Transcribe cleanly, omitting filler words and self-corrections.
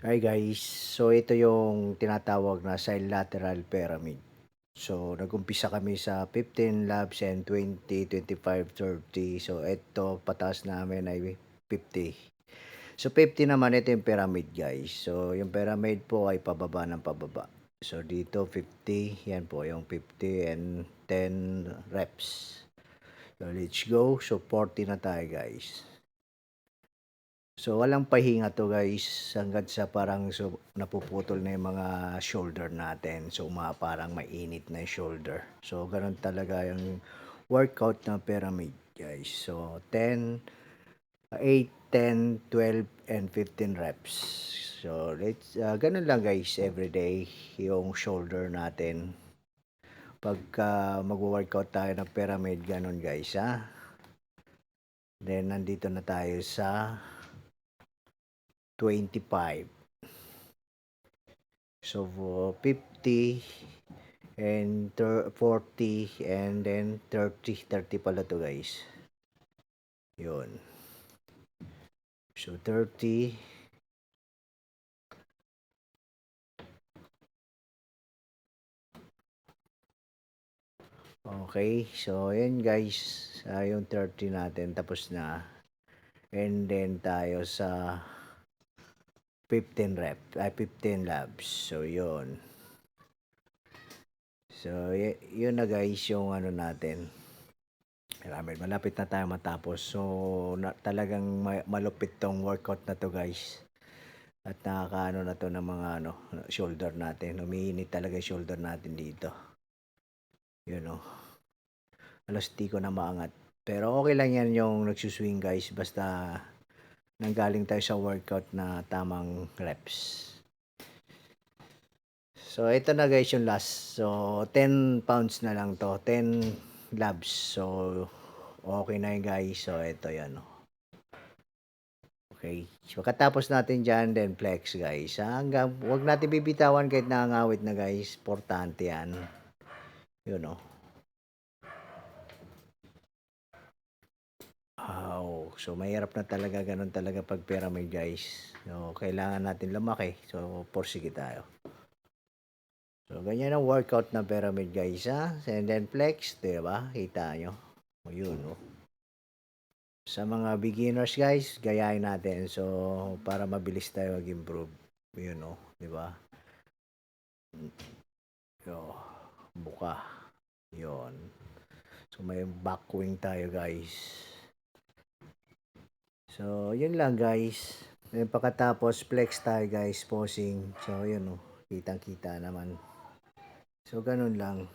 Hi guys, so ito yung tinatawag na lateral pyramid. So nag-umpisa kami sa 15 laps and 20, 25, 30. So ito pataas namin ay 50. So 50 naman ito yung pyramid guys. So yung pyramid po ay pababa ng pababa. So dito 50, yan po yung 50 and 10 reps. So let's go. So 40 na tayo guys. So, walang pahinga 'to guys hangga't sa parang napuputol na yung mga shoulder natin. So, parang mainit na yung shoulder. So, gano'n talaga yung workout ng pyramid guys. So, 8, 10, 12, and 15 reps. So, gano'n lang guys everyday yung shoulder natin. Pagka magwo-workout tayo ng pyramid, gano'n guys ha. Then, nandito na tayo sa 25. So, 50 and 40 and then 30 pala to guys. Yun. So, 30. Okay. So, yun guys. Yung 30 natin tapos na. And then tayo sa 15 labs. So, yun. So, yun na guys yung ano natin. Malapit na tayo matapos. So, talagang malupit tong workout na to guys. At nakakaano na 'to ng mga shoulder natin. Umiinit talaga yung shoulder natin dito. Yun oh. Halos di ko na maangat. Pero okay lang yan yung nagsuswing guys. Basta nanggaling tayo sa workout na tamang reps. So, ito na guys yung last. So, 10 pounds na lang to. 10 labs. So, okay na yun guys. So, ito yan oh. Okay. So, katapos natin dyan, then flex guys. Huwag natin bibitawan kahit nakangawit na guys. Importante yan. Yun o. So, mahirap na talaga. Ganun talaga pag pyramid guys. So, kailangan natin lumaki. So, porsige tayo. So, ganyan ang workout ng pyramid guys ha. And then flex. Diba? Kita nyo. O, yun o. Sa mga beginners guys, gayahin natin. So, para mabilis tayo mag-improve. Yun o. Diba? Yo, buka. Yon. So, may back wing tayo guys. So, yun lang guys. Then, pagkatapos, flex tayo guys, posing. So, yun o. Kitang-kita naman. So, ganun lang.